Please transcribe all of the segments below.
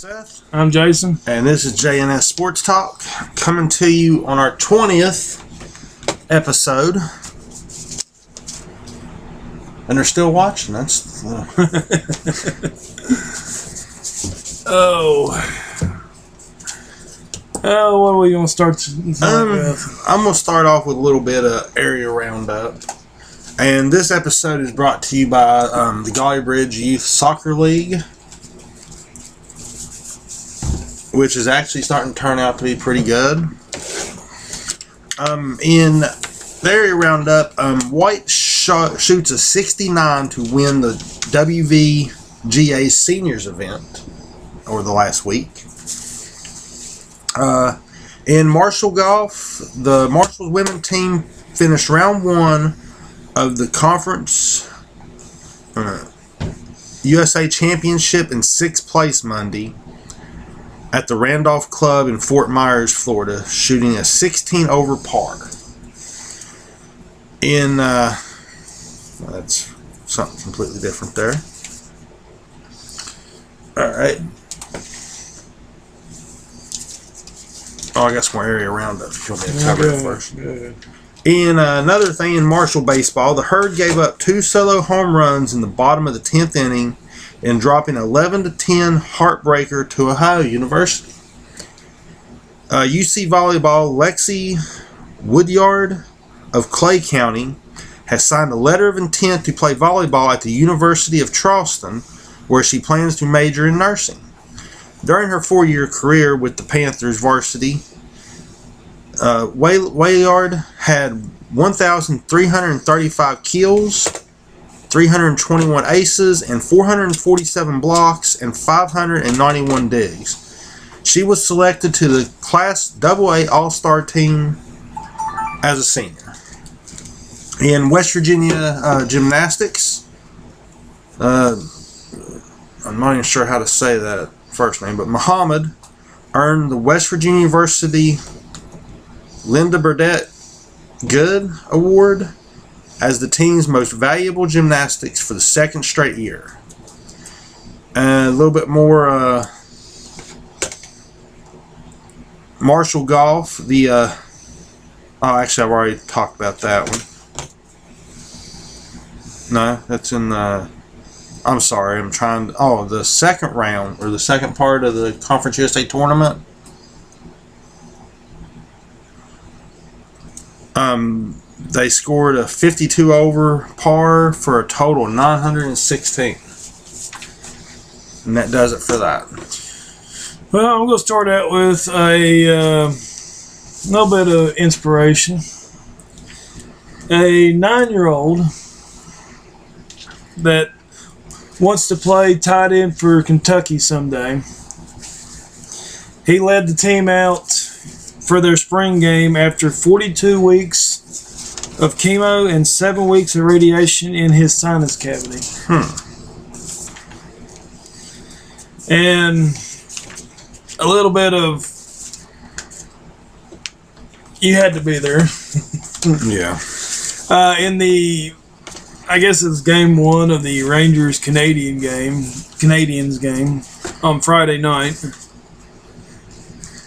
Seth. I'm Jason. And this is JNS Sports Talk, coming to you on our 20th episode. And they're still watching. That's what are we going to start with? I'm going to start off with a little bit of area roundup. And this episode is brought to you by the Golly Bridge Youth Soccer League, which is actually starting to turn out to be pretty good. In the area roundup, White shoots a 69 to win the WVGA Seniors event over the last week. In Marshall Golf, the Marshall women team finished round one of the conference USA Championship in 6th place Monday at the Randolph Club in Fort Myers, Florida, shooting a 16 over par. That's something completely different there. Alright. I got some more area roundup if you want me to cover it first. Good. In another thing in Marshall baseball, the Herd gave up 2 solo home runs in the bottom of the 10th inning and dropping 11-10 heartbreaker to Ohio University. UC Volleyball Lexi Woodyard of Clay County has signed a letter of intent to play volleyball at the University of Charleston, where she plans to major in nursing. During her 4-year career with the Panthers varsity, Woodyard had 1,335 kills, 321 aces, and 447 blocks, and 591 digs. She was selected to the Class AA All-Star team as a senior. In West Virginia gymnastics, I'm not even sure how to say that first name, but Muhammad earned the West Virginia University Linda Burdett Good Award as the team's most valuable gymnastics for the 2nd straight year. And a little bit more Marshall Golf. Actually, I've already talked about that one. No, that's in the... I'm sorry, the second round, or the second part of the Conference USA tournament. They scored a 52 over par for a total of 916. And that does it for that. Well, I'm going to start out with a little bit of inspiration. A 9-year-old that wants to play tight end for Kentucky someday. He led the team out for their spring game after 42 weeks of chemo and 7 weeks of radiation in his sinus cavity. And a little bit of, you had to be there. Yeah. In the, I guess it's game 1 of the Rangers Canadians game on Friday night.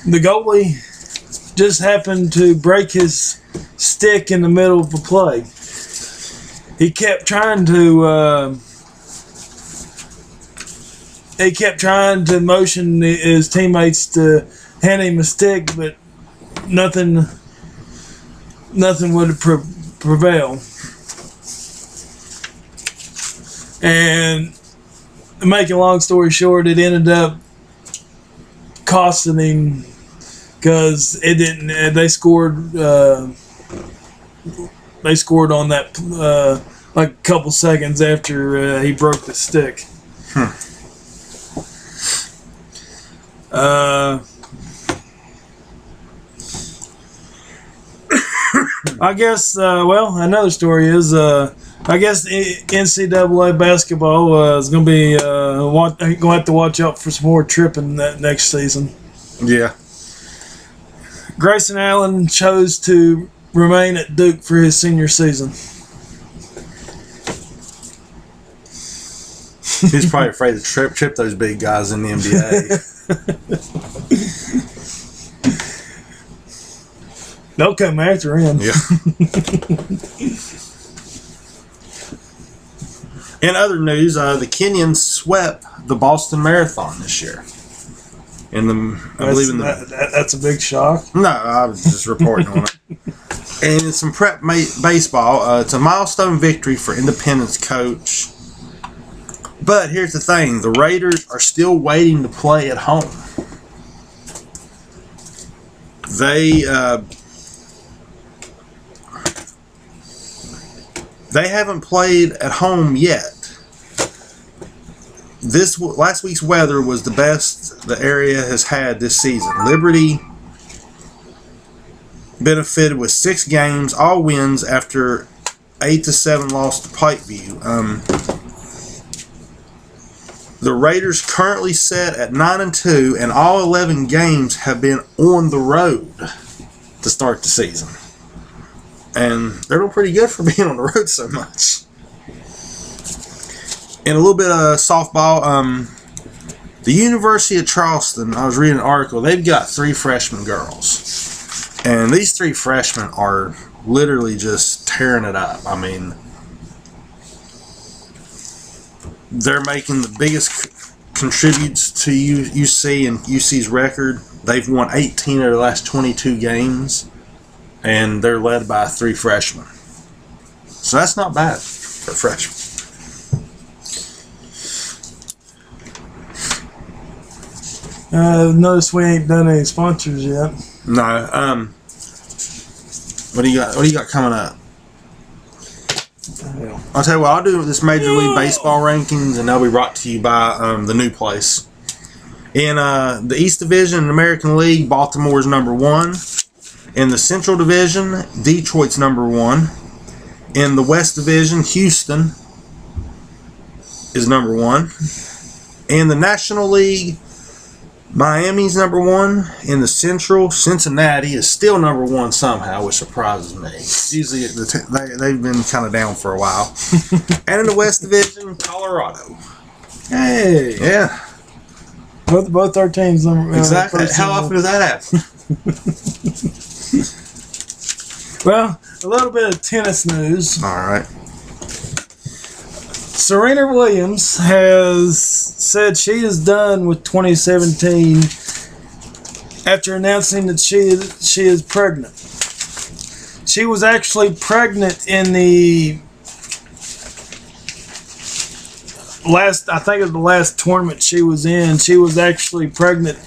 The goalie just happened to break his stick in the middle of the play. He kept trying to motion his teammates to hand him a stick, but nothing would prevail. And to make a long story short, it ended up costing him, because it didn't. They scored. They scored on that like a couple seconds after he broke the stick. I guess. Another story is. I guess NCAA basketball is going to be going to have to watch out for some more tripping that next season. Yeah. Grayson Allen chose to remain at Duke for his senior season. He's probably afraid to trip those big guys in the NBA. They'll come after him. Yeah. In other news, the Kenyans swept the Boston Marathon this year. That's a big shock. No, I was just reporting on it. And in some prep baseball, it's a milestone victory for Independence coach. But here's the thing: the Raiders are still waiting to play at home. They haven't played at home yet. Last week's weather was the best the area has had this season. Liberty benefited with 6 games, all wins after 8-7 loss to Pikeview. The Raiders currently set at 9-2, and all 11 games have been on the road to start the season. And they're doing pretty good for being on the road so much. And a little bit of softball. The University of Charleston, I was reading an article, they've got 3 freshman girls. And these 3 freshmen are literally just tearing it up. I mean, they're making the biggest contributes to UC and UC's record. They've won 18 of the last 22 games. And they're led by 3 freshmen. So that's not bad for freshmen. Notice we ain't done any sponsors yet. No. What do you got? What do you got coming up? I'll tell you what. I'll do this Major League Baseball rankings, and they'll be brought to you by the new place. In the East Division, in the American League, Baltimore is number 1. In the Central Division, Detroit's number 1. In the West Division, Houston is number 1. In the National League, Miami's number 1. In the Central, Cincinnati is still number 1 somehow, which surprises me. Usually they've been kind of down for a while. And in the West Division, Colorado. Hey. Yeah. Both our teams. Exactly. How often does that happen? Well, a little bit of tennis news. All right. Serena Williams has said she is done with 2017 after announcing that she is pregnant. She was actually pregnant in the last tournament she was in. She was actually pregnant.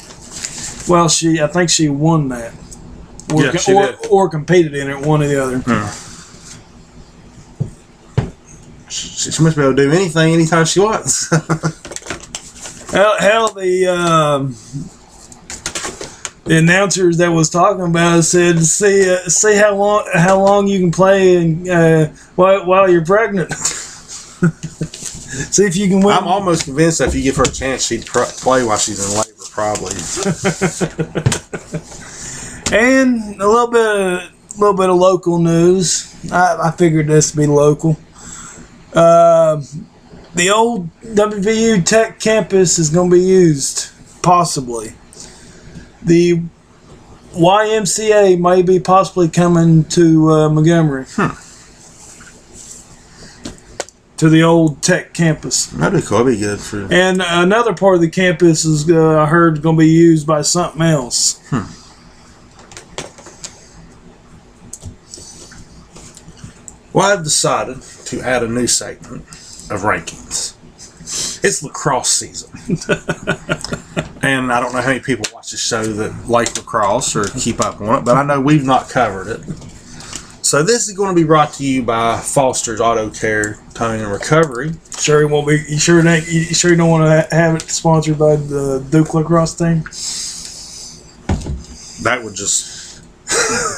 Well, I think she won that. Or competed in it, one or the other. She must be able to do anything anytime she wants. Hell, the announcers that was talking about it said, "See how long you can play and while you're pregnant. See if you can win." I'm almost convinced that if you give her a chance, she'd play while she's in labor, probably. And a little bit of local news. I figured this to be local. The old WVU Tech campus is going to be used, possibly. The YMCA may be possibly coming to Montgomery. To the old Tech campus. That'd be cool. That'd be good for. And another part of the campus is, I heard, going to be used by something else. Well, I've decided to add a new segment of rankings. It's lacrosse season. And I don't know how many people watch the show that like lacrosse or keep up on it, but I know we've not covered it. So this is going to be brought to you by Foster's Auto Care, Towing and Recovery. Sure, it won't be. You sure you don't want to have it sponsored by the Duke lacrosse team? That would just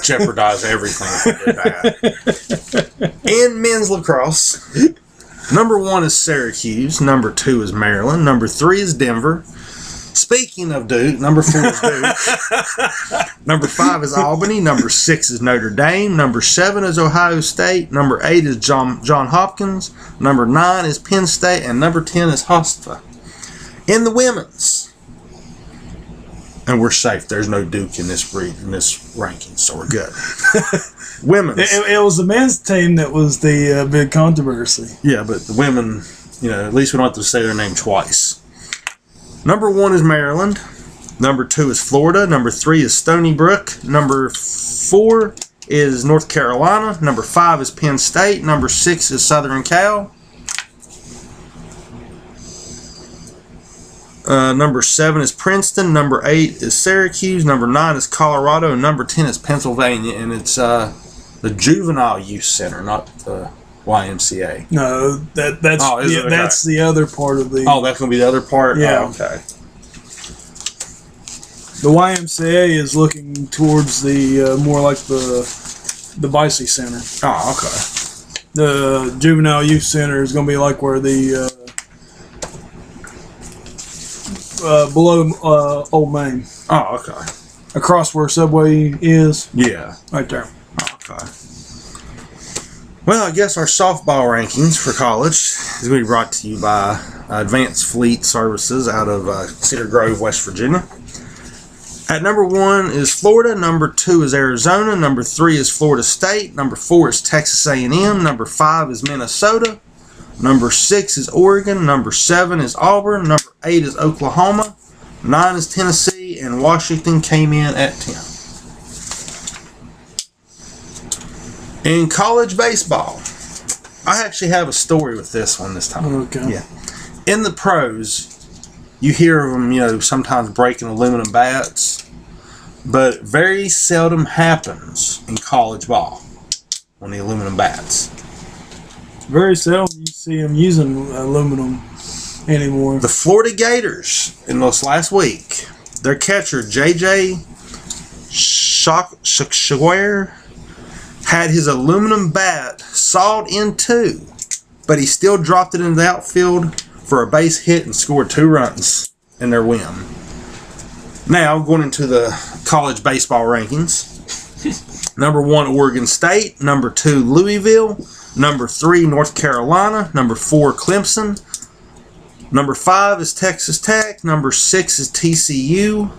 jeopardize everything if we did that. In men's lacrosse, number 1 is Syracuse. Number 2 is Maryland. Number 3 is Denver. Speaking of Duke, number 4 is Duke. Number 5 is Albany. Number 6 is Notre Dame. Number 7 is Ohio State. Number 8 is John Hopkins. Number 9 is Penn State. And number 10 is Hofstra. In the women's, and we're safe. There's no Duke in this ranking, so we're good. Women's. It was the men's team that was the big controversy. Yeah, but the women, at least we don't have to say their name twice. Number 1 is Maryland. Number 2 is Florida. Number 3 is Stony Brook. Number 4 is North Carolina. Number 5 is Penn State. Number 6 is Southern Cal. Number 7 is Princeton. Number 8 is Syracuse. Number 9 is Colorado. And number 10 is Pennsylvania. And it's the Juvenile Youth Center, not the YMCA. No, that's the other part of the. Oh, that's going to be the other part? Yeah. Oh, okay. The YMCA is looking towards the more like the Bicey Center. Oh, okay. The Juvenile Youth Center is going to be like where the below Old Main. Oh, okay. Across where Subway is. Yeah. Right there. Okay. Well, I guess our softball rankings for college is going to be brought to you by Advanced Fleet Services out of Cedar Grove, West Virginia. At number 1 is Florida. Number 2 is Arizona. Number 3 is Florida State. Number 4 is Texas A&M. Number 5 is Minnesota. Number 6 is Oregon. Number 7 is Auburn. Number 8 is Oklahoma. 9 is Tennessee. And Washington came in at 10. In college baseball, I actually have a story with this one this time. Okay. Yeah. In the pros, you hear of them, sometimes breaking aluminum bats, but very seldom happens in college ball on the aluminum bats. Very seldom you see them using aluminum anymore. The Florida Gators, in this last week, their catcher, J.J. Shaware, had his aluminum bat sawed in two, but he still dropped it into the outfield for a base hit and scored 2 runs in their win. Now, going into the college baseball rankings. Number 1, Oregon State. Number 2, Louisville. Number 3, North Carolina. Number 4, Clemson. Number 5 is Texas Tech. Number 6 is TCU.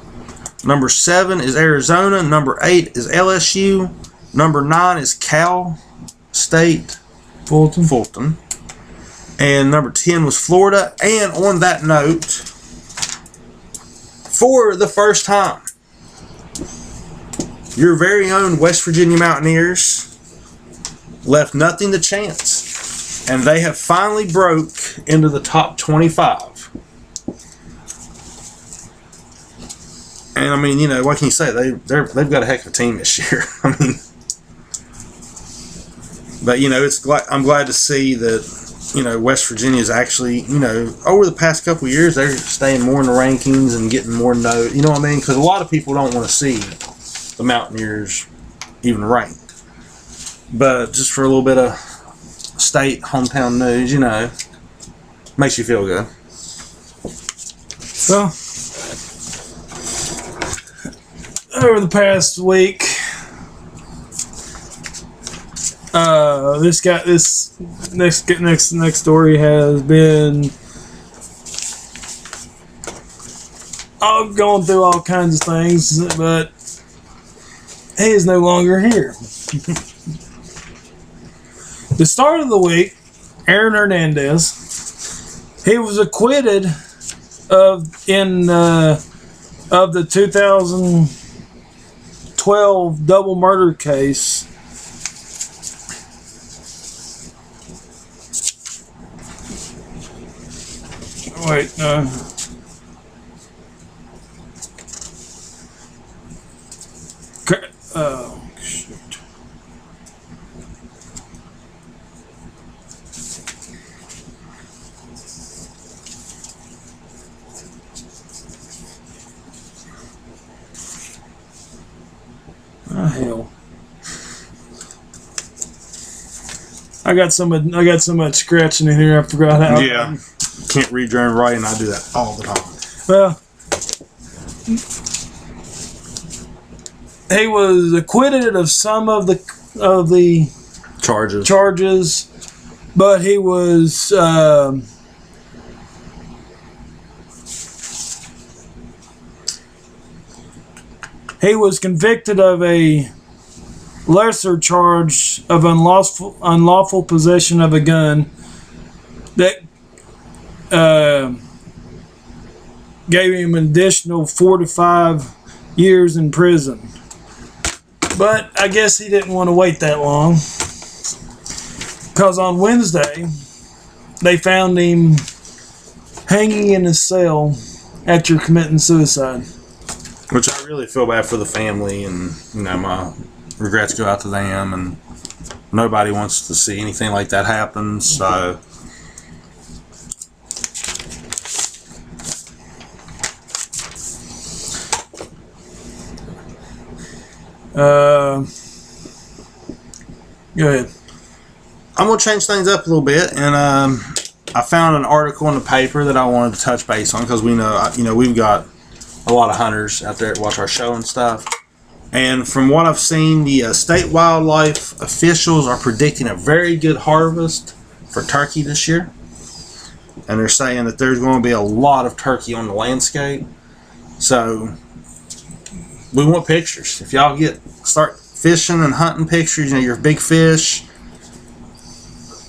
Number 7 is Arizona. Number 8 is LSU. Number 9 is Cal State Fulton. And number 10 was Florida. And on that note, for the first time, your very own West Virginia Mountaineers left nothing to chance. And they have finally broke into the top 25. And I mean, what can you say? They've got a heck of a team this year. I mean, but I'm glad to see that West Virginia is actually over the past couple of years they're staying more in the rankings and getting more note. You know what I mean? Because a lot of people don't want to see the Mountaineers even ranked. But just for a little bit of state hometown news, makes you feel good. Well, over the past week, this next story has been I've gone through all kinds of things, but he is no longer here. The start of the week, Aaron Hernandez, he was acquitted of the 2012 double murder case. Wait, oh, shoot. Oh, hell. I got so much scratching in here I forgot how. Yeah. Can't read your own writing. I do that all the time. Well, he was acquitted of some of the Charges. but he was convicted of a lesser charge of unlawful possession of a gun that gave him an additional 4 to 5 years in prison. But I guess he didn't want to wait that long, because on Wednesday they found him hanging in his cell after committing suicide. Which I really feel bad for the family, and my regrets go out to them, and nobody wants to see anything like that happen. So go ahead. I'm gonna change things up a little bit, and I found an article in the paper that I wanted to touch base on, because we know we've got a lot of hunters out there that watch our show and stuff. And from what I've seen, the state wildlife officials are predicting a very good harvest for turkey this year. And they're saying that there's going to be a lot of turkey on the landscape. So we want pictures. If y'all start fishing and hunting pictures, your big fish,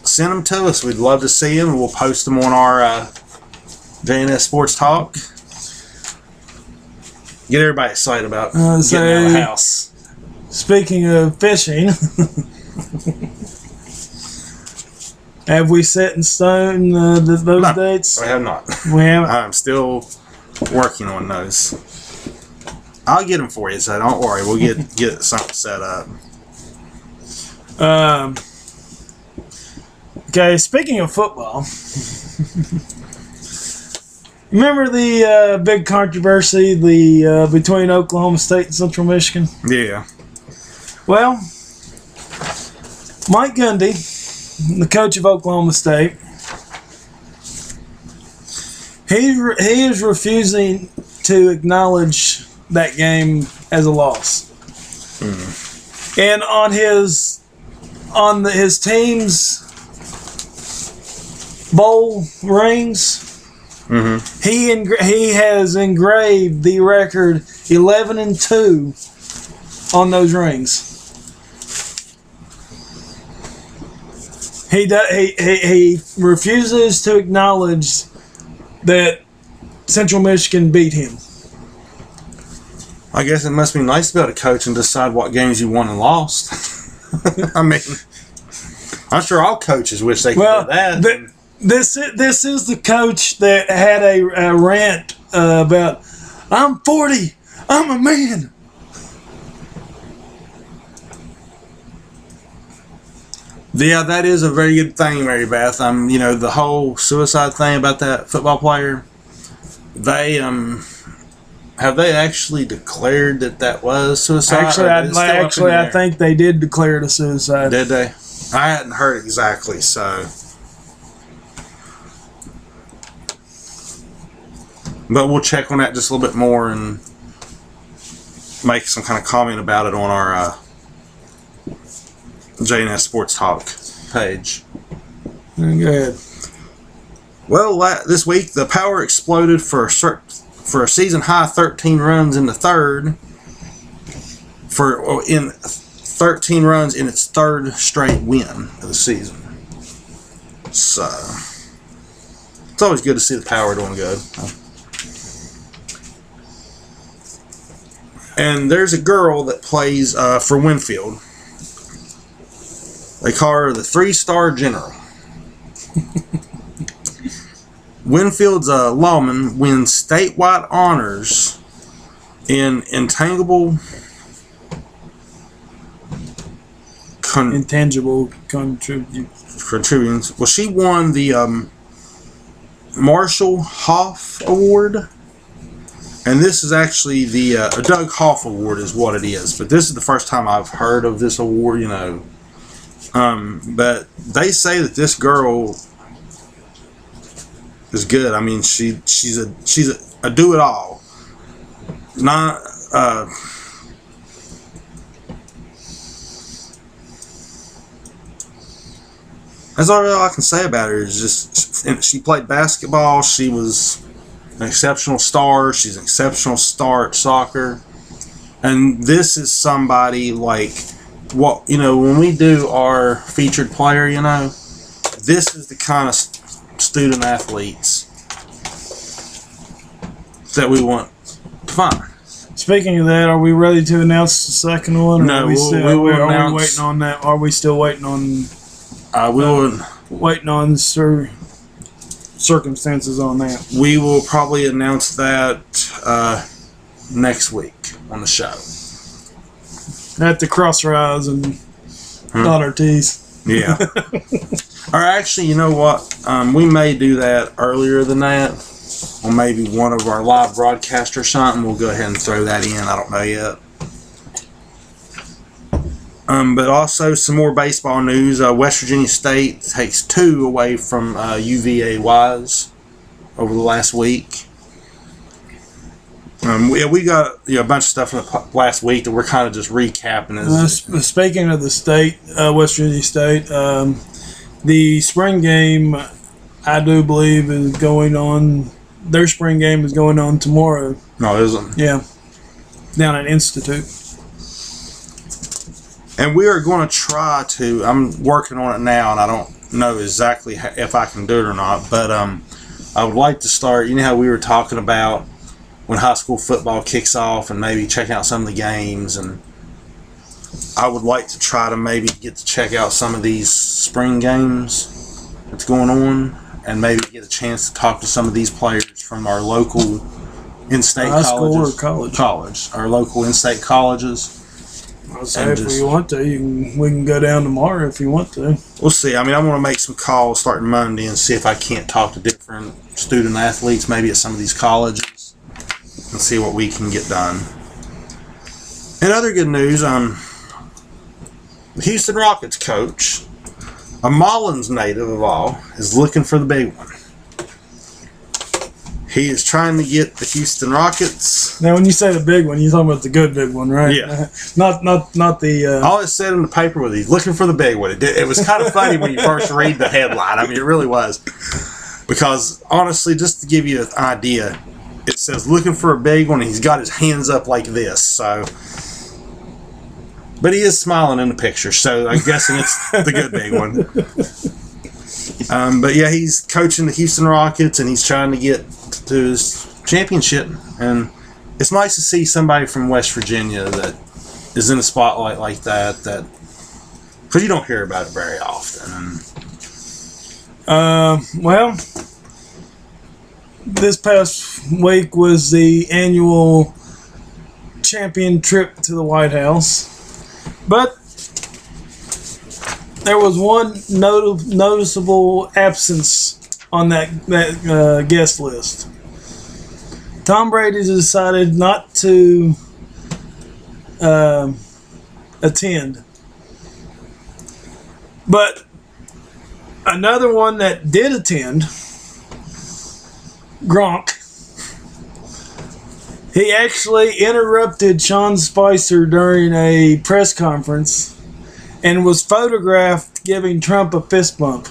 send them to us. We'd love to see them. We'll post them on our JNS Sports Talk. Get everybody excited about getting out of the house. Speaking of fishing, have we set in stone those dates? I have not. We haven't. I'm still working on those. I'll get them for you, so don't worry. We'll get something set up. Okay, speaking of football, remember the big controversy between Oklahoma State and Central Michigan? Yeah. Well, Mike Gundy, the coach of Oklahoma State, he is refusing to acknowledge that game as a loss. And on his team's bowl rings, he has engraved the record 11-2 on those rings. He refuses to acknowledge that Central Michigan beat him. I guess it must be nice to be able to coach and decide what games you won and lost. I mean, I'm sure all coaches wish they could do that. This is the coach that had a rant about, I'm 40, I'm a man. Yeah, that is a very good thing, Mary Beth. The whole suicide thing about that football player. They have they actually declared that was suicide? Actually, I think they did declare it a suicide. Did they? I hadn't heard exactly, so. But we'll check on that just a little bit more and make some kind of comment about it on our JNS Sports Talk page. Go ahead. Well, this week the power exploded for a season high 13 runs in the third. In 13 runs in its third straight win of the season. So it's always good to see the power doing good. And there's a girl that plays for Winfield. They call her the 3-star general. Winfield's lawman wins statewide honors in intangible intangible contributions. Well, she won the Marshall Hoff Award. And this is actually the Doug Hoff Award is what it is. But this is the first time I've heard of this award, But they say that this girl is good. I mean, she's a do-it-all. not that's all I can say about her. Is just she played basketball. She was an exceptional star. She's an exceptional star at soccer. And this is somebody like what when we do our featured player, this is the kind of student athletes that we want to find. Speaking of that, are we ready to announce the second one? Or No, are we we waiting on that? Are we still waiting on? Waiting on circumstances on that. We will probably announce that next week on the show. At the crossroads and dot our T's. Yeah. Or actually, you know what? We may do that earlier than that. Or maybe one of our live broadcasts or something. We'll go ahead and throw that in. I don't know yet. But also some more baseball news. West Virginia State takes 2 away from UVA Wise over the last week. We got a bunch of stuff from the last week that we're kind of just recapping. Speaking of the state, West Virginia State, the spring game, I do believe, is going on. Their spring game is going on tomorrow. No, it isn't. Yeah, down at Institute. And we are going to try to. I'm working on it now, and I don't know exactly if I can do it or not. But I would like to start. You know how we were talking about when high school football kicks off, and maybe check out some of the games. And I would like to try to maybe get to check out some of these spring games that's going on, and maybe get a chance to talk to some of these players from our local in-state colleges. High school or college? College. Our local in-state colleges. I'll say if you want to, we can go down tomorrow if you want to. We'll see. I mean, I'm going to make some calls starting Monday and see if I can't talk to different student athletes, maybe at some of these colleges, and see what we can get done. And other good news, the Houston Rockets coach, a Mullins native of all, is looking for the big one. He is trying to get the Houston Rockets. Now, when you say the big one, you're talking about the good big one, right? Yeah. Not the. All it said in the paper was he's looking for the big one. It was kind of funny when you first read the headline. I mean, it really was. Because, honestly, just to give you an idea, it says looking for a big one, and he's got his hands up like this. So, but he is smiling in the picture, so I'm guessing it's the good big one. But yeah, he's coaching the Houston Rockets, and he's trying to get to his championship. And it's nice to see somebody from West Virginia that is in the spotlight like that. Because you don't hear about it very often. Well, this past week was the annual champion trip to the White House, but there was one noticeable absence on that guest list. Tom Brady decided not to attend. But another one that did attend, Gronk, he actually interrupted Sean Spicer during a press conference and was photographed giving Trump a fist bump.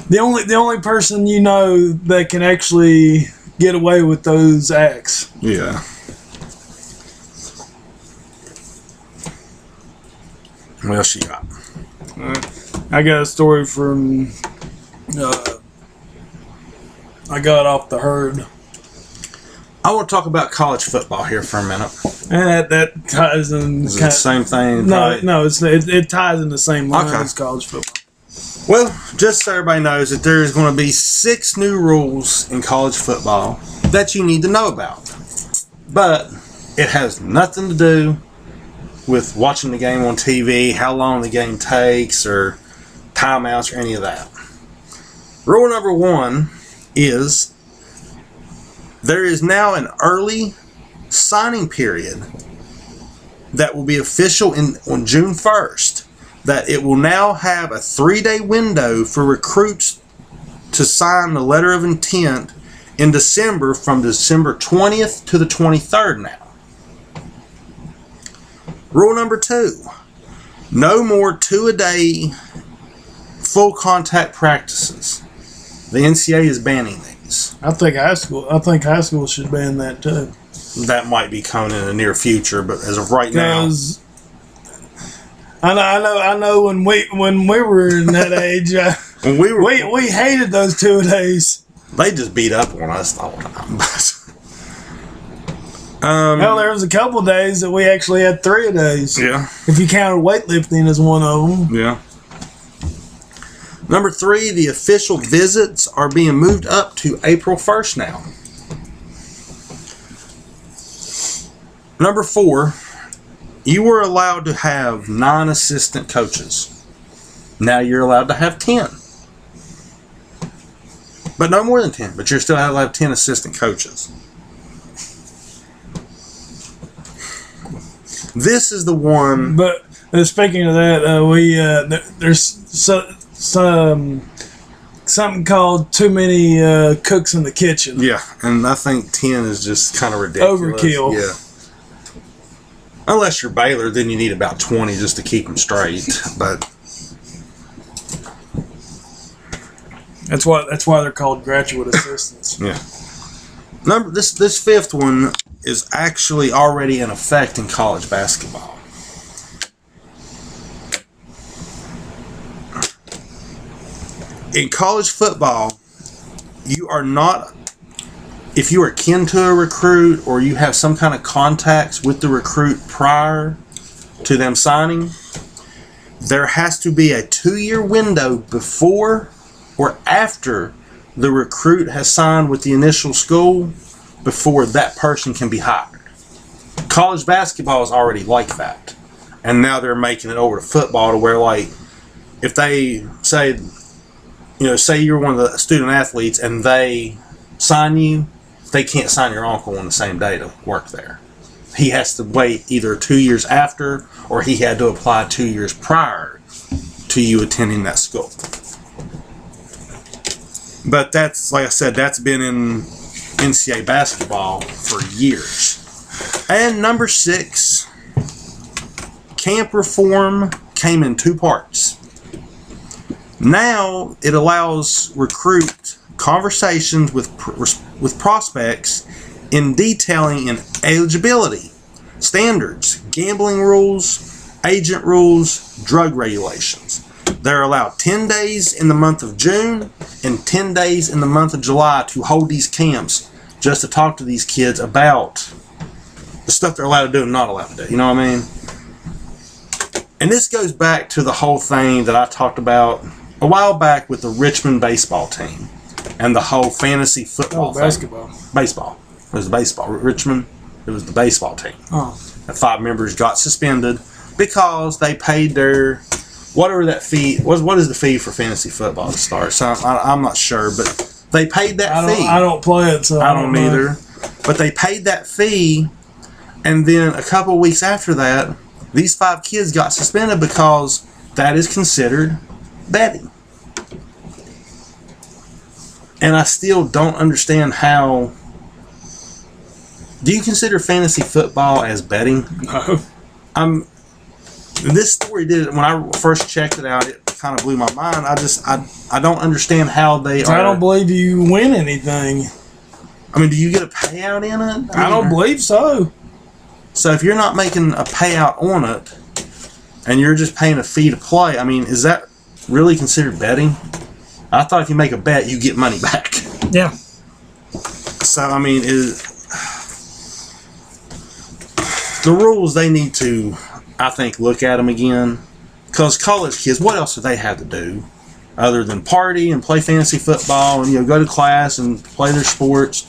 The only person that can actually get away with those acts. Yeah. What else you got? I got a story from. I got off the herd. I want to talk about college football here for a minute. And that ties in. Is it the same thing? No, it ties in the same line Okay. as college football. Well, just so everybody knows that there is going to be 6 new rules in college football that you need to know about. But it has nothing to do with watching the game on TV, how long the game takes, or timeouts, or any of that. Rule number 1 is there is now an early signing period that will be official on June 1st. That it will now have a 3-day window for recruits to sign the letter of intent in December, from December 20th to the 23rd now. Rule number 2, no more 2-a-day full contact practices. The NCAA is banning these. I think high school should ban that too. That might be coming in the near future, but as of right now, Because I know when we were in that age, when we hated those 2-a-days. they just beat up on us all the time. Hell, there was a couple of days that we actually had 3-a-days. Yeah, If you counted weightlifting as one of them. yeah. Number 3, the official visits are being moved up to April 1st now. Number 4, you were allowed to have 9 assistant coaches. Now you're allowed to have 10. But no more than 10. But you're still allowed to have 10 assistant coaches. This is the one. But speaking of that, there's something called too many cooks in the kitchen. Yeah, and I think 10 is just kind of ridiculous. Overkill. Yeah. Unless you're Baylor, then you need about 20 just to keep them straight. But That's why they're called graduate assistants. yeah. This fifth one is actually already in effect in college basketball. In college football, you are not, if you are kin to a recruit or you have some kind of contacts with the recruit prior to them signing, there has to be a 2-year window before or after the recruit has signed with the initial school before that person can be hired. College basketball is already like that. And now they're making it over to football to where, like, if they say, say you're one of the student athletes and they sign you, they can't sign your uncle on the same day to work there. He has to wait either 2 years after or he had to apply 2 years prior to you attending that school. But that's, like I said, that's been in NCAA basketball for years. And number 6, camp reform came in 2 parts. Now it allows recruit conversations with prospects in detailing in eligibility, standards, gambling rules, agent rules, drug regulations. They're allowed 10 days in the month of June and 10 days in the month of July to hold these camps just to talk to these kids about the stuff they're allowed to do and not allowed to do. You know what I mean? And this goes back to the whole thing that I talked about a while back with the Richmond baseball team and the whole fantasy football thing. Basketball. Baseball. It was baseball. Richmond, it was the baseball team. Oh. The 5 members got suspended because they paid their, whatever that fee was. What is the fee for fantasy football to start? So I'm not sure, but they paid that fee. I don't play it, so I don't either. But they paid that fee, and then a couple of weeks after that, these 5 kids got suspended because that is considered betting. And I still don't understand how. Do you consider fantasy football as betting? No. This story did, when I first checked it out, it kind of blew my mind. I don't understand how they are. I don't believe you win anything. I mean, do you get a payout in it? I don't believe so. So if you're not making a payout on it, and you're just paying a fee to play, I mean, is that really considered betting? I thought if you make a bet, you get money back. Yeah. So, I mean, the rules, they need to, I think, look at them again. Because college kids, what else do they have to do other than party and play fantasy football and, go to class and play their sports?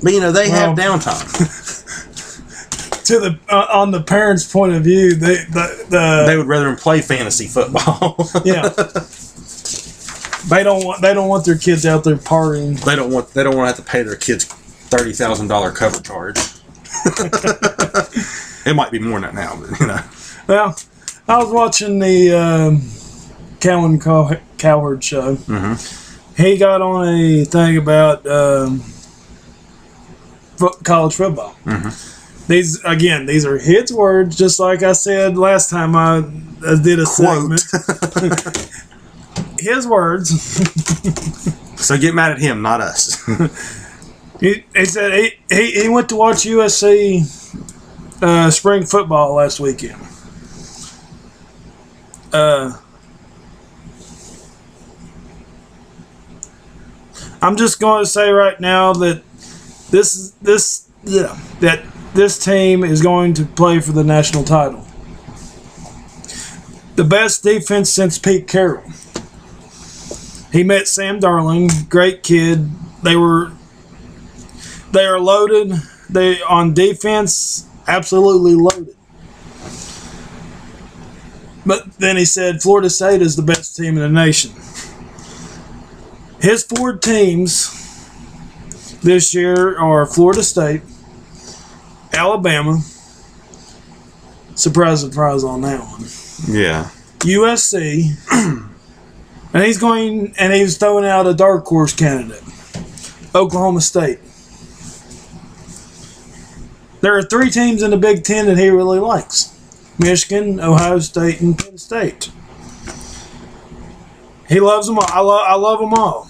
But, they have downtime. On the parents' point of view, They would rather them play fantasy football. Yeah. They don't want their kids out there partying. They don't want to have to pay their kids $30,000 cover charge. It might be more than that now, but Well, I was watching the Cowan Cowherd show, he got on a thing about college football. These are his words, just like I said last time I did a Quote. segment. His words. So get mad at him, not us. He said he went to watch USC spring football last weekend. I'm just going to say right now that this team is going to play for the national title. The best defense since Pete Carroll. He met Sam Darling, great kid. They are loaded. They on defense, absolutely loaded. But then he said Florida State is the best team in the nation. His 4 teams this year are Florida State, Alabama. Surprise on that one. Yeah. USC. And he's throwing out a dark horse candidate. Oklahoma State. There are 3 teams in the Big Ten that he really likes. Michigan, Ohio State, and Penn State. He loves them all. I love them all.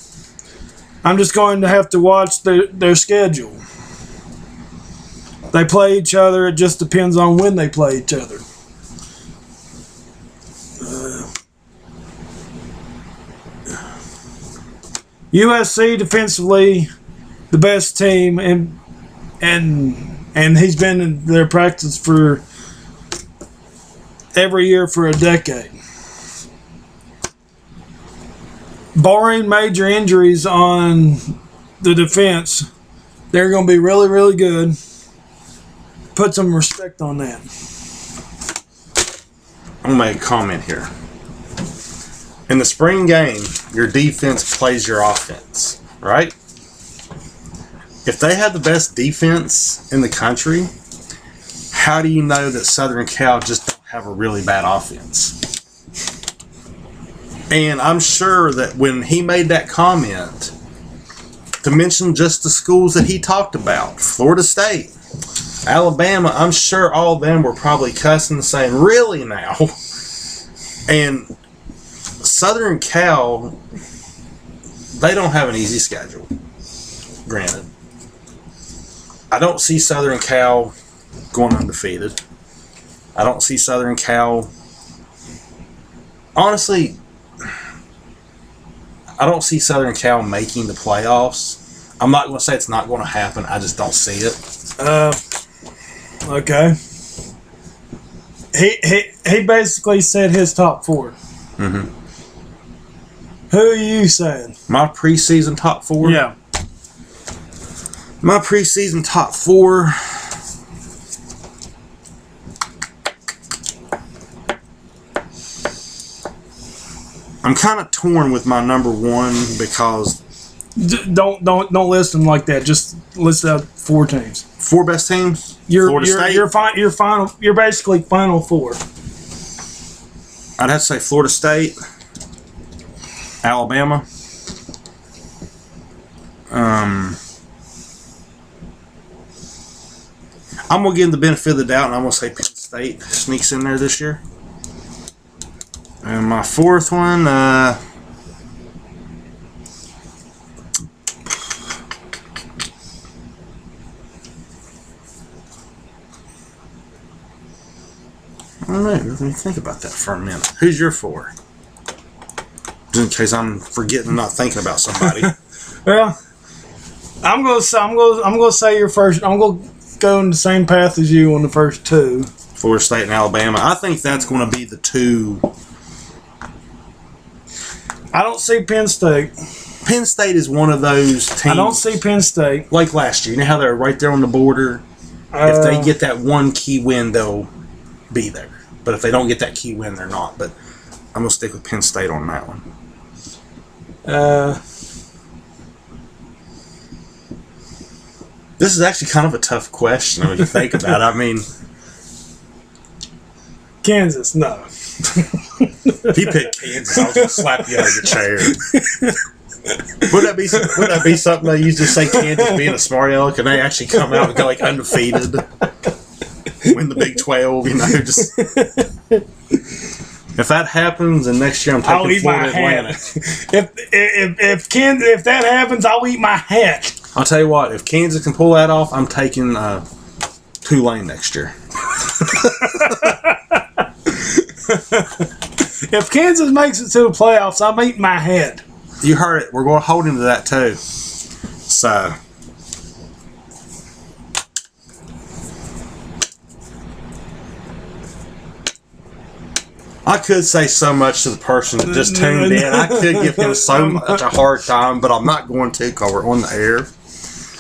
I'm just going to have to watch their schedule. They play each other. It just depends on when they play each other. USC defensively, the best team, and he's been in their practice for every year for a decade. Barring major injuries on the defense, they're going to be really, really good. Put some respect on that. I'm going to make a comment here. In the spring game, your defense plays your offense, right? If they have the best defense in the country, how do you know that Southern Cal just don't have a really bad offense? And I'm sure that when he made that comment, to mention just the schools that he talked about, Florida State, Alabama, I'm sure all of them were probably cussing and saying, really now? And Southern Cal, they don't have an easy schedule, granted. I don't see Southern Cal going undefeated. I don't see Southern Cal, honestly, I don't see Southern Cal making the playoffs. I'm not going to say it's not going to happen. I just don't see it. Okay. He basically said his top 4. Mm-hmm. Who are you saying? My preseason top 4? Yeah. My preseason top 4. I'm kind of torn with my number 1 because Don't list them like that. Just list out 4 teams. 4 best teams. Florida State. You're basically final 4. I'd have to say Florida State, Alabama. I'm gonna give them the benefit of the doubt, and I'm gonna say Penn State sneaks in there this year. And my 4th one, I don't know. Let me think about that for a minute. Who's your 4? Just in case I'm forgetting, not thinking about somebody. Well, I'm gonna say your first. I'm gonna go in the same path as you on the first 2. Florida State and Alabama. I think that's going to be the 2. I don't see Penn State. Penn State is one of those teams. I don't see Penn State. Like last year. You know how they're right there on the border? If they get that one key win, they'll be there. But if they don't get that key win, they're not. But I'm going to stick with Penn State on that one. This is actually kind of a tough question when you think about it. I mean, Kansas, no. if you pick Kansas, I was going to slap you out of your chair. Would that be something they used to say Kansas being a smart aleck, and they actually come out and go like undefeated, win the Big 12? You know, just if that happens, and next year I'm I'll taking eat my Florida Atlantic. hat. If that happens, I'll eat my hat. I'll tell you what, if Kansas can pull that off, I'm taking Tulane next year. If Kansas makes it to the playoffs, I'm eating my hat. You heard it. We're going to hold him to that too. So. I could say so much to the person that just tuned in. I could give him so much a hard time, but I'm not going to because we're on the air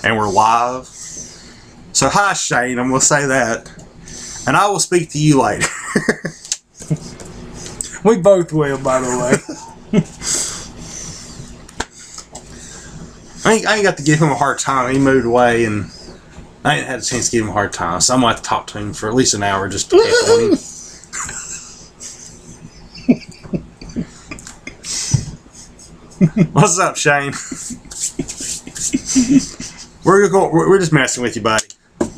and we're live. So, hi, Shane. I'm going to say that. And I will speak to you later. We both will, by the way. I ain't got to give him a hard time. He moved away, and I ain't had a chance to give him a hard time. So I'm going to have to talk to him for at least an hour just to pick on him. What's up, Shane? We're just messing with you, buddy.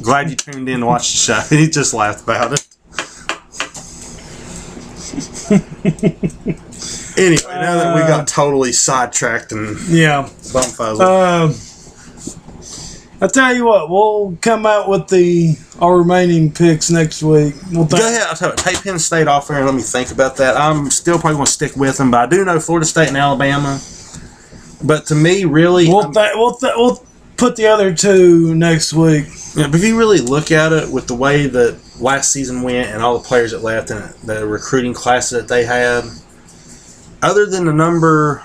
Glad you tuned in to watch the show. He just laughed about it. Anyway, now that we got totally sidetracked and bumfuzzled. I tell you what, we'll come out with our remaining picks next week. Go ahead. I'll tell you, take Penn State off there and let me think about that. I'm still probably going to stick with them, but I do know Florida State and Alabama. But to me, really, we'll put the other two next week. Yeah, but if you really look at it with the way that last season went and all the players that left and the recruiting classes that they had, other than the number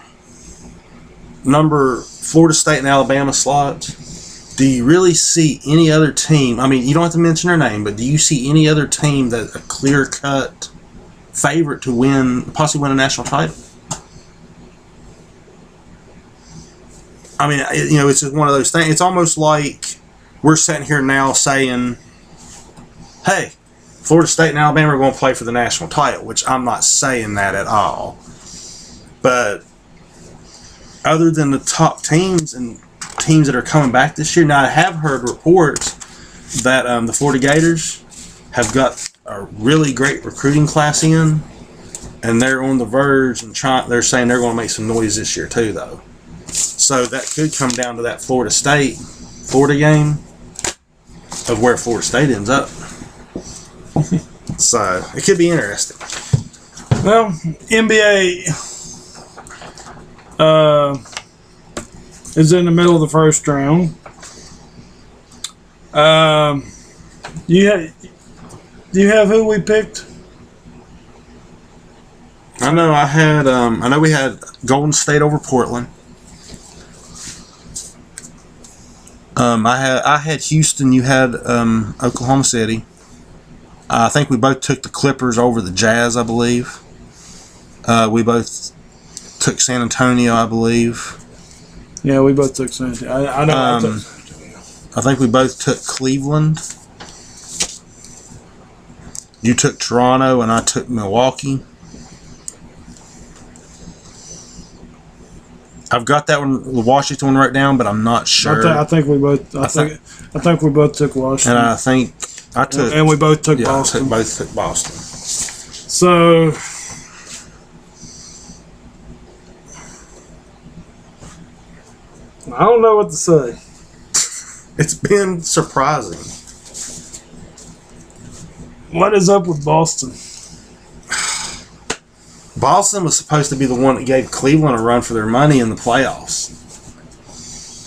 Florida State and Alabama slots, do you really see any other team? I mean, you don't have to mention their name, but do you see any other team that's a clear-cut favorite to possibly win a national title? I mean, it's just one of those things. It's almost like we're sitting here now saying, hey, Florida State and Alabama are going to play for the national title, which I'm not saying that at all. But other than the top teams and teams that are coming back this year, now I have heard reports that the Florida Gators have got a really great recruiting class in, and they're on the verge and they're saying they're going to make some noise this year too, though. So that could come down to that Florida game of where Florida State ends up. So it could be interesting. Well, NBA is in the middle of the first round. Do you have who we picked? I know I know we had Golden State over Portland. I had Houston. You had Oklahoma City. I think we both took the Clippers over the Jazz, I believe. We both took San Antonio, I believe. Yeah, we both took San Antonio. I know. I took San Antonio. I think we both took Cleveland. You took Toronto, and I took Milwaukee. I've got that one, the Washington one, right down, but I'm not sure. I think we both. I think we both took Washington, and I think I took. And we both took Boston. Both took Boston. So I don't know what to say. It's been surprising. What is up with Boston? Boston was supposed to be the one that gave Cleveland a run for their money in the playoffs.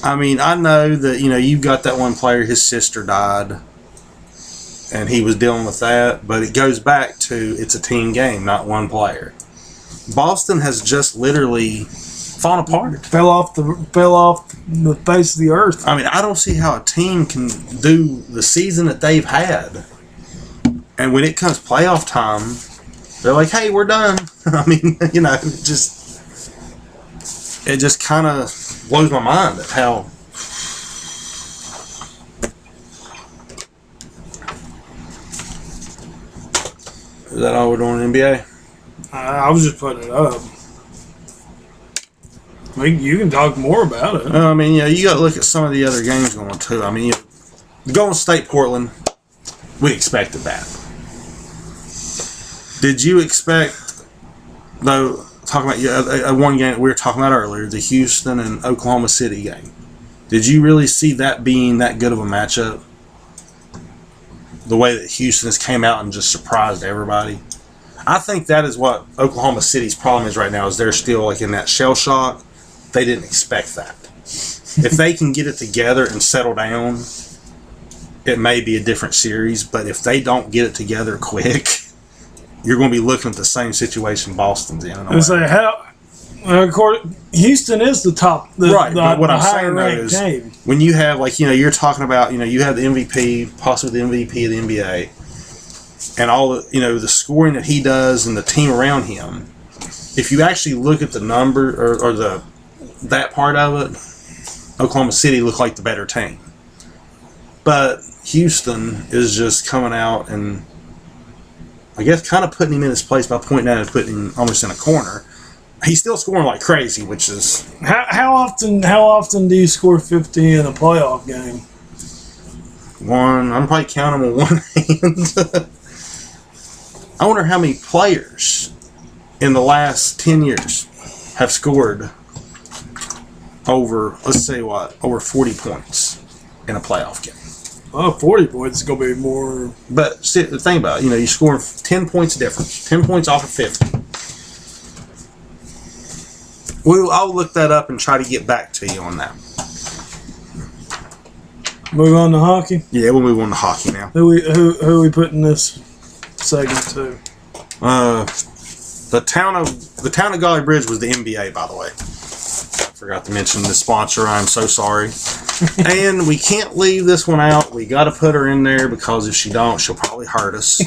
I mean, I know that, you've got that one player, his sister died, and he was dealing with that, but it goes back to it's a team game, not one player. Boston has just literally fallen apart. Fell off the face of the earth. I mean, I don't see how a team can do the season that they've had, and when it comes playoff time, they're like, hey, we're done. I mean, it just kind of blows my mind at how. Is that all we're doing in NBA? I was just putting it up. You can talk more about it. I mean, you got to look at some of the other games going too. I mean, the Golden State Portland, we expected that. Did you expect, though, talking about one game that we were talking about earlier, the Houston and Oklahoma City game? Did you really see that being that good of a matchup? The way that Houston has came out and just surprised everybody. I think that is what Oklahoma City's problem is right now, is they're still like in that shell shock. They didn't expect that. If they can get it together and settle down, it may be a different series. But if they don't get it together quick, you're going to be looking at the same situation Boston's in. And say Houston is the top, right? But what the I'm saying though is, game. when you have you're talking about you have the MVP, possibly the MVP of the NBA, and all the the scoring that he does and the team around him. If you actually look at the number or that part of it, Oklahoma City looked like the better team, but Houston is just coming out and I guess kind of putting him in his place by pointing out and putting him almost in a corner. He's still scoring like crazy, which is how often do you score 50 in a playoff game? one. I'm probably counting them on one hand. I wonder how many players in the last 10 years have scored over, let's say over 40 points in a playoff game. Well, 40 points is going to be more. But see, the thing about it, you're scoring 10 points difference, 10 points off of 50. I'll look that up and try to get back to you on that. Move on to hockey. Yeah, we'll move on to hockey now. Who are we putting this segment to? The town of Golly Bridge was the NBA, by the way. Forgot to mention the sponsor. I'm so sorry. And we can't leave this one out. We got to put her in there because if she don't, she'll probably hurt us.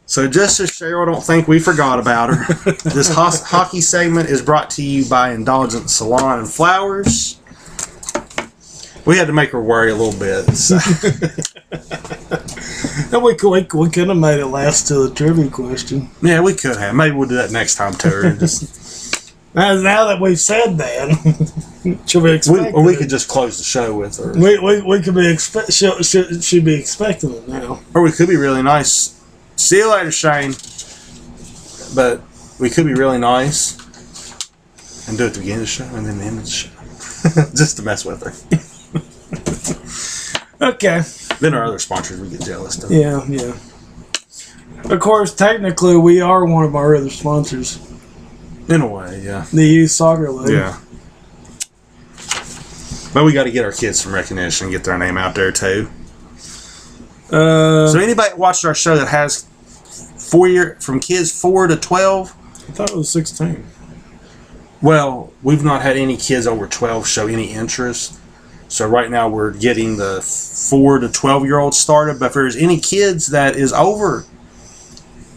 So just so Cheryl don't think we forgot about her, this hockey segment is brought to you by Indulgent Salon and Flowers. We had to make her worry a little bit. So. We could have made it last to the trivia question. Yeah, we could have. Maybe we'll do that next time to her. Now that we've said that, she'll be expecting we could just close the show with her. We could be she'd be expecting it now. Or we could be really nice. See you later, Shane. But we could be really nice and do it at the beginning of the show and then the end of the show. Just to mess with her. Okay. Then our other sponsors we get jealous of. Yeah. Of course, technically, we are one of our other sponsors. In a way, yeah. The Youth Soccer League. Yeah. But we got to get our kids some recognition and get their name out there, too. So anybody watched our show that has from kids 4 to 12? I thought it was 16. Well, we've not had any kids over 12 show any interest. So right now we're getting the 4 to 12-year-olds started. But if there's any kids that is over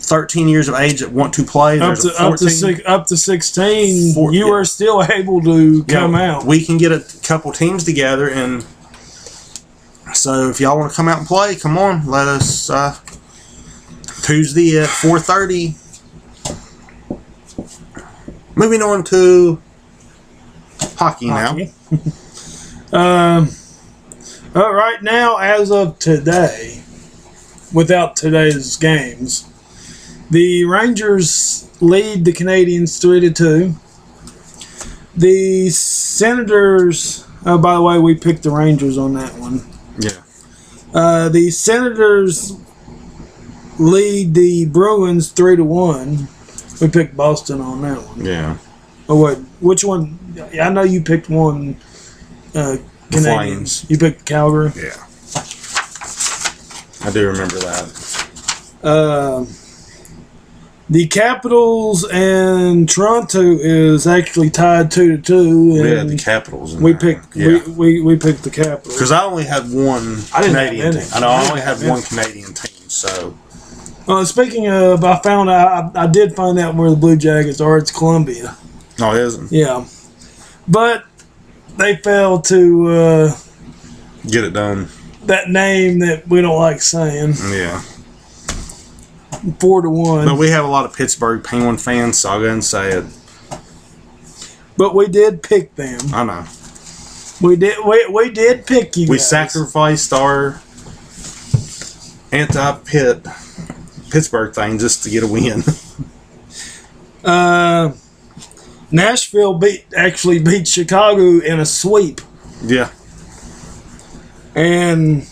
13 years of age that want to play, up to 16, you are still able to come out. We can get a couple teams together, and so if y'all want to come out and play, come on. Let us Tuesday at 4:30. Moving on to hockey. Now. Right now, as of today, without today's games, the Rangers lead the Canadiens 3-2. The Senators. Oh, by the way, we picked the Rangers on that one. Yeah. The Senators lead the Bruins 3-1. We picked Boston on that one. Yeah. Oh wait, which one? I know you picked one. Flames. You picked Calgary. Yeah. I do remember that. The Capitals and Toronto is actually tied 2-2. Yeah, the Capitals. We picked. We picked the Capitals because I only had one Canadian team. I only had one Canadian team. So. Speaking of, I did find out where the Blue Jackets are. It's Columbia. Oh, it isn't. Yeah, but they failed to get it done. That name that we don't like saying. Yeah. 4-1. But we have a lot of Pittsburgh Penguin fans, so I'll go ahead and say it. But we did pick them. I know. We did pick you We guys. sacrificed our Pittsburgh thing just to get a win. Nashville actually beat Chicago in a sweep. Yeah. And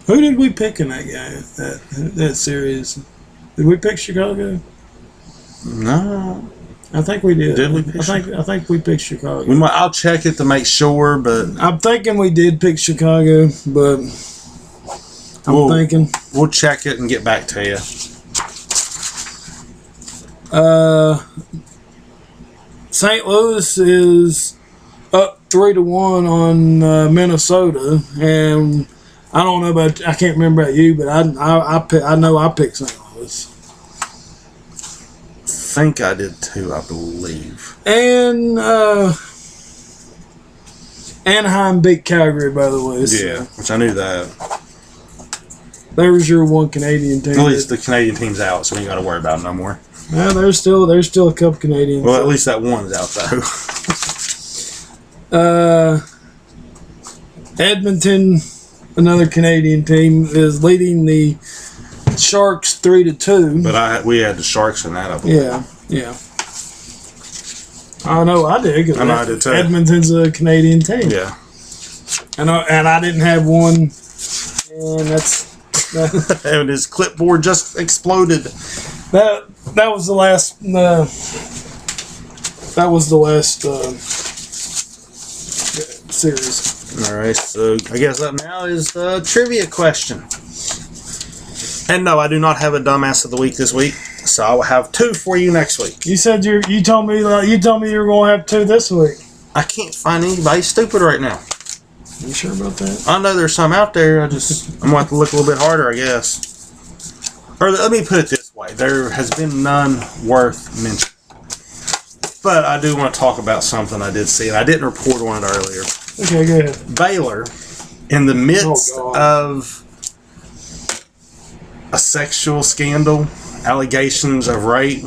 who did we pick in that game? That series? Did we pick Chicago? No. I think we did. Did we pick I think we picked Chicago. I'll check it to make sure, but I'm thinking we did pick Chicago, but I'm thinking we'll check it and get back to you. St. Louis is up 3-1 on Minnesota, and I don't know about, I can't remember about you, but I know I picked St. Louis. I think I did too, I believe. And Anaheim beat Calgary, by the way. So Yeah, which I knew that. there's your one Canadian team. At least the Canadian team's out, so we ain't got to worry about it no more. Well, there's still a couple Canadians. Well, at least that one's out though. Edmonton, another Canadian team, is leading the Sharks 3-2. But we had the Sharks in that, I believe. Yeah. I know I did. 'Cause I know I did too. Edmonton's a Canadian team. Yeah. And I didn't have one, and that's And his clipboard just exploded. that was the last. That was the last series. All right, so I guess up now is the trivia question. And no, I do not have a dumbass of the week this week, so I will have 2 for you next week. You said you told me you were going to have 2 this week. I can't find anybody stupid right now. You sure about that? I know there's some out there. I'm going to have to look a little bit harder, I guess. Or let me put it this way: there has been none worth mentioning. But I do want to talk about something I did see, and I didn't report on it earlier. Okay, go ahead. Baylor, in the midst Oh, of a sexual scandal, allegations of rape,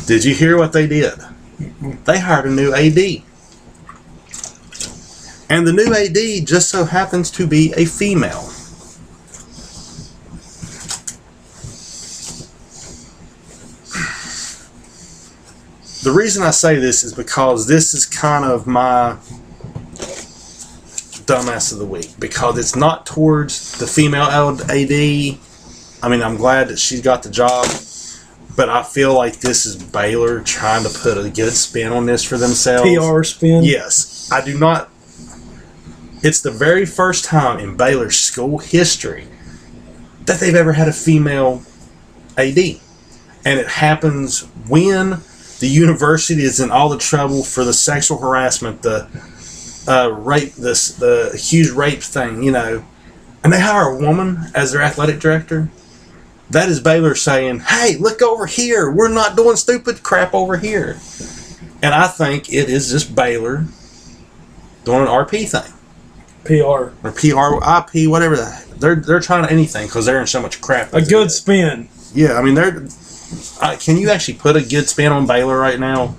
did you hear what they did? They hired a new AD. And the new AD just so happens to be a female. The reason I say this is because this is kind of my dumbass of the week, because it's not towards the female AD. I mean, I'm glad that she's got the job, but I feel like this is Baylor trying to put a good spin on this for themselves. PR spin. Yes, I do not. It's the very first time in Baylor's school history that they've ever had a female AD, and it happens when the university is in all the trouble for the sexual harassment, the rape, the huge rape thing, you know, and they hire a woman as their athletic director. That is Baylor saying, "Hey, look over here. We're not doing stupid crap over here." And I think it is just Baylor doing an RP thing, PR. or PR, IP, whatever. They're trying anything because they're in so much crap. A good spin. Yeah, I mean they're. Can you actually put a good spin on Baylor right now?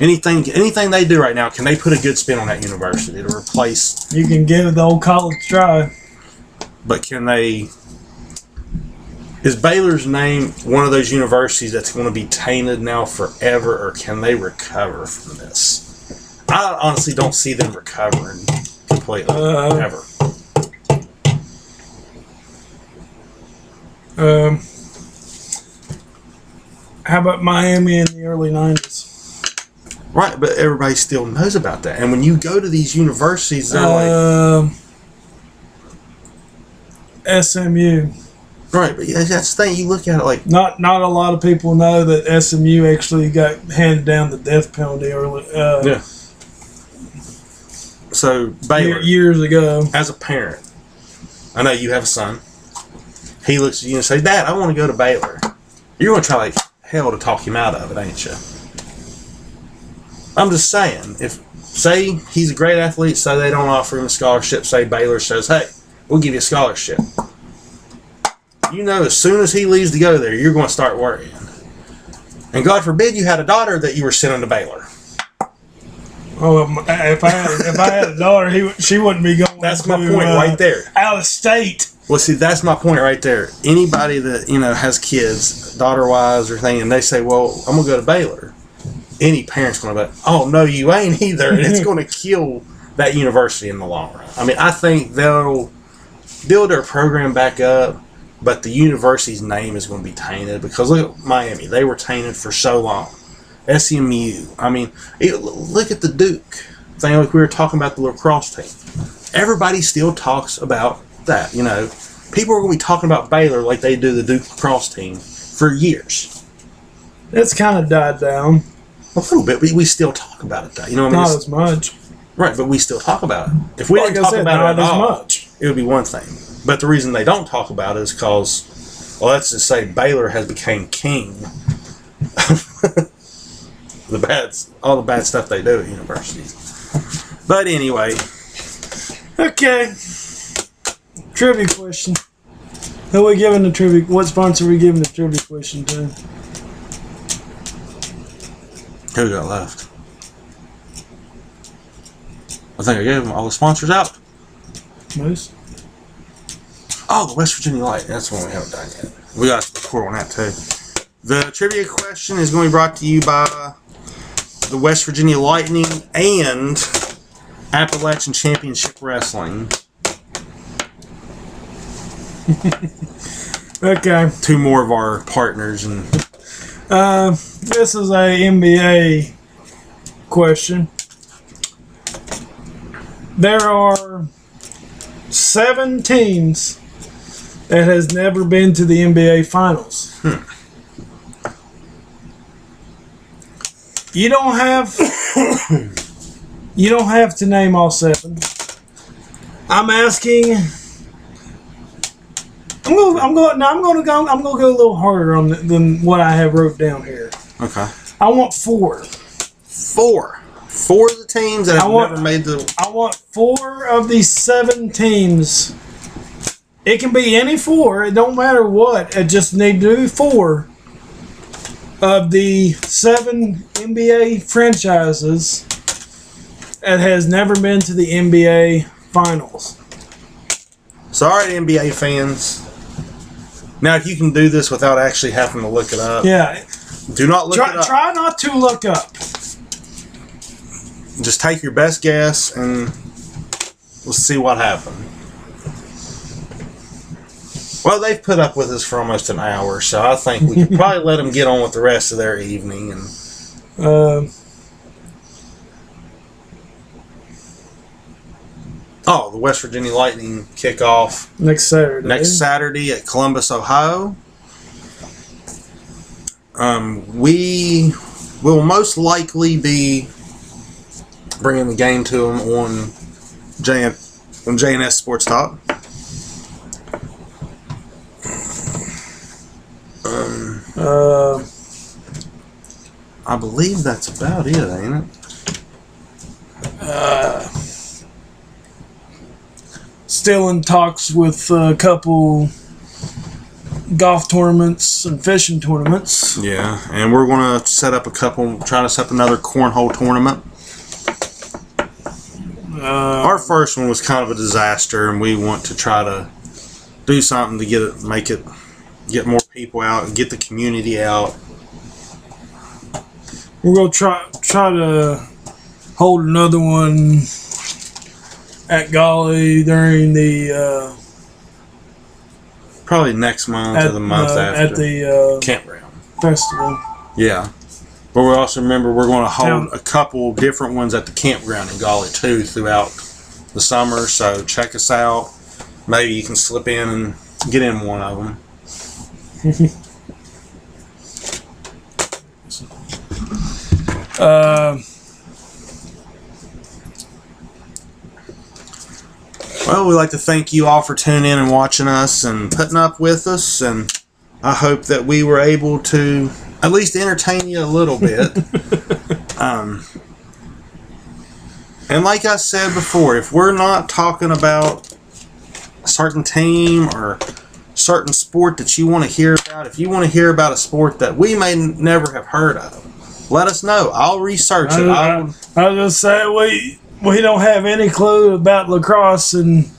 Anything they do right now, can they put a good spin on that university to replace? You can give it the old college try. But can they? Is Baylor's name one of those universities that's going to be tainted now forever, or can they recover from this? I honestly don't see them recovering completely ever. How about Miami in the early 90s? Right, but everybody still knows about that. And when you go to these universities, they're like, SMU. right, but yeah, that's the thing. You look at it like, Not a lot of people know that SMU actually got handed down the death penalty early. yeah. So Baylor, Years ago. as a parent, I know you have a son. He looks at you and says, "Dad, I want to go to Baylor." You're going to try like hell to talk him out of it, ain't you? I'm just saying, say he's a great athlete, say they don't offer him a scholarship, say Baylor says, "Hey, we'll give you a scholarship." You know, as soon as he leaves to go there, you're going to start worrying. And God forbid you had a daughter that you were sending to Baylor. Oh, if I had a daughter, she wouldn't be going. That's my point right there. Out of state. Well, see, that's my point right there. Anybody that, has kids, daughter-wise or thing, and they say, well, I'm going to go to Baylor. Any parent's going to be, oh, no, you ain't either. And it's going to kill that university in the long run. I mean, I think they'll build their program back up, but the university's name is going to be tainted because look at Miami. They were tainted for so long. SMU. I mean, look at the Duke thing, like we were talking about the lacrosse team. Everybody still talks about that, People are going to be talking about Baylor like they do the Duke lacrosse team for years. It's kind of died down. A little bit, but we still talk about it, though. You know what I mean? Not as much. Right, but we still talk about it. If we didn't talk about it at all, it would be one thing. But the reason they don't talk about it is because, well, let's just say Baylor has become king. All the bad stuff they do at universities. But anyway. Okay. Trivia question. Who are we giving the trivia? What sponsor are we giving the trivia question to? Who got left? I think I gave them all the sponsors out. Moose. Oh, the West Virginia Light. That's one we haven't done yet. We got to record on that too. The trivia question is going to be brought to you by the West Virginia Lightning and Appalachian Championship Wrestling. Okay. Two more of our partners. And this is a NBA question. There are 7 teams that has never been to the NBA Finals. You don't have to name all 7. I'm asking. I'm going to go a little harder than what I have wrote down here. Okay. I want 4. 4 of the teams that have never made the. I want 4 of these 7 teams. It can be any 4. It don't matter what. It just need to be 4 of the 7 NBA franchises that has never been to the NBA Finals. Sorry, NBA fans. Now, if you can do this without actually having to look it up. Yeah. Do not look it up. Try not to look up. Just take your best guess and we'll see what happens. Well, they've put up with us for almost an hour, so I think we can probably let them get on with the rest of their evening. And the West Virginia Lightning kickoff next Saturday at Columbus, Ohio. We will most likely be bringing the game to them on JNS Sports Talk. I believe that's about it, ain't it? Still in talks with a couple golf tournaments and fishing tournaments. Yeah, and we're going to try to set up another cornhole tournament. Our first one was kind of a disaster, and we want to try to do something to get more people out and get the community out. We're going to try to hold another one at Golly during the probably next month or the month after at the campground festival. Yeah, but we also remember we're going to hold a couple different ones at the campground in Golly too throughout the summer. So check us out. Maybe you can slip in and get in one of them. Well, we'd like to thank you all for tuning in and watching us and putting up with us, and I hope that we were able to at least entertain you a little bit. And like I said before, if we're not talking about a certain team or certain sport that you want to hear about, if you want to hear about a sport that we may never have heard of, let us know. I'll research it. I was just saying we don't have any clue about lacrosse, and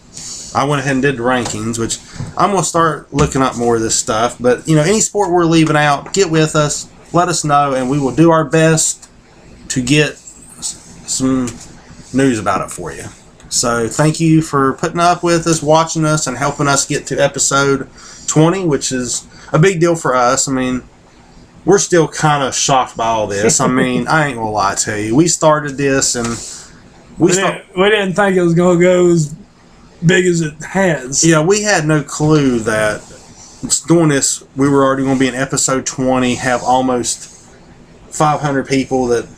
I went ahead and did the rankings, which I'm going to start looking up more of this stuff. But, any sport we're leaving out, get with us, let us know, and we will do our best to get some news about it for you. So thank you for putting up with us, watching us, and helping us get to episode 20, which is a big deal for us. I mean, we're still kind of shocked by all this. I mean, I ain't going to lie to you. We started this, and we didn't think it was going to go as big as it has. Yeah, we had no clue that doing this, we were already going to be in episode 20, have almost 500 people that,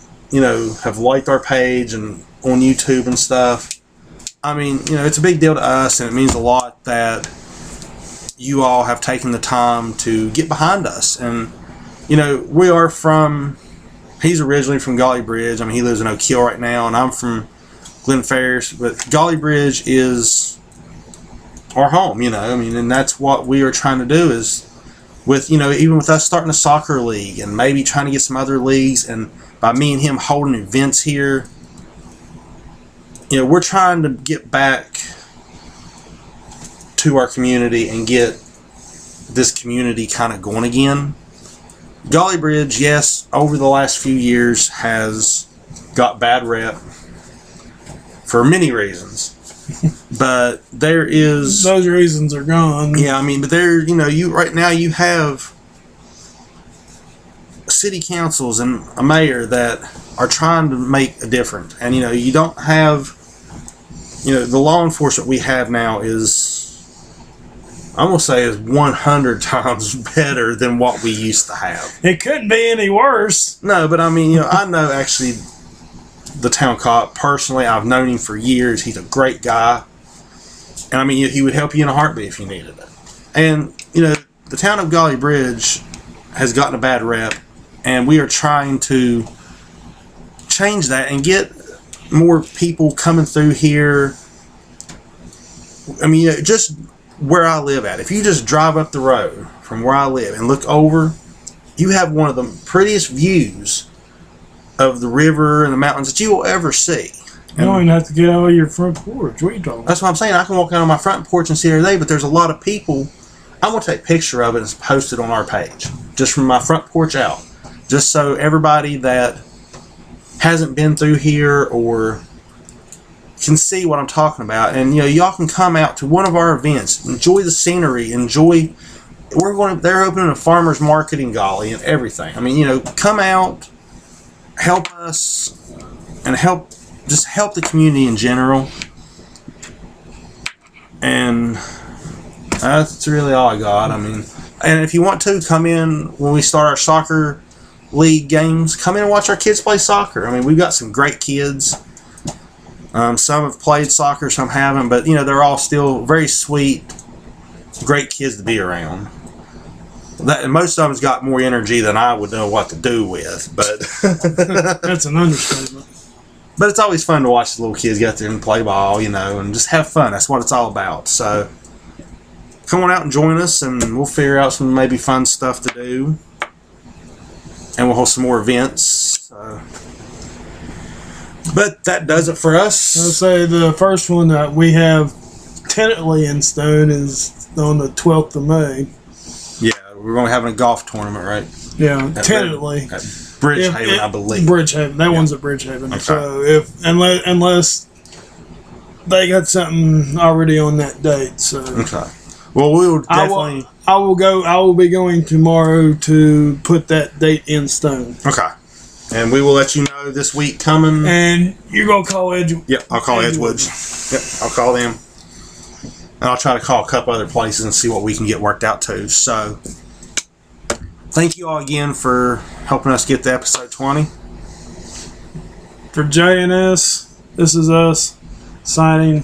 have liked our page and on YouTube and stuff. I mean, it's a big deal to us, and it means a lot that you all have taken the time to get behind us. And, we are he's originally from Golly Bridge. I mean, he lives in Oak Hill right now, and I'm from Glen Ferris, but Golly Bridge is our home, and that's what we are trying to do is with, even with us starting a soccer league and maybe trying to get some other leagues, and by me and him holding events here, we're trying to get back to our community and get this community kind of going again. Golly Bridge, yes, over the last few years has got bad rep for many reasons. But there is... Those reasons are gone. Yeah, I mean, but there, right now you have city councils and a mayor that are trying to make a difference. And, you don't have... the law enforcement we have now is, I'm going to say, is 100 times better than what we used to have. It couldn't be any worse. No, but I mean, I know actually the town cop personally. I've known him for years. He's a great guy. And I mean, he would help you in a heartbeat if you needed it. And, the town of Golly Bridge has gotten a bad rep, and we are trying to change that and get more people coming through here. I mean, just where I live at. If you just drive up the road from where I live and look over, you have one of the prettiest views of the river and the mountains that you will ever see. You don't even have to get out of your front porch. What are you talking about? That's what I'm saying. I can walk out on my front porch and see it every day, but there's a lot of people. I'm going to take a picture of it and post it on our page, just from my front porch out, just so everybody that hasn't been through here or can see what I'm talking about. And y'all can come out to one of our events, enjoy the scenery, they're opening a farmers market in Golly and everything. I mean, come out, help us, and help the community in general. And that's really all I got. I mean, and if you want to come in when we start our soccer league games, come in and watch our kids play soccer. I mean, we've got some great kids. Some have played soccer, some haven't, but they're all still very sweet, great kids to be around. And most of them's got more energy than I would know what to do with, but that's an understatement. But it's always fun to watch the little kids get there and play ball, and just have fun. That's what it's all about. So come on out and join us, and we'll figure out some maybe fun stuff to do. And we'll host some more events. So. But that does it for us. I'll say the first one that we have tentatively in stone is on the 12th of May. Yeah, we're going to have a golf tournament, right? Yeah, tentatively. At Bridgehaven, I believe. Bridgehaven. That one's at Bridgehaven. Okay. So unless they got something already on that date. So okay. Well, we will definitely. I will be going tomorrow to put that date in stone. Okay. And we will let you know this week coming. And you're gonna call Edgewood. Yep, I'll call Edgewood. Yep, I'll call them. And I'll try to call a couple other places and see what we can get worked out too. So, thank you all again for helping us get to episode 20. For JNS, this is us signing.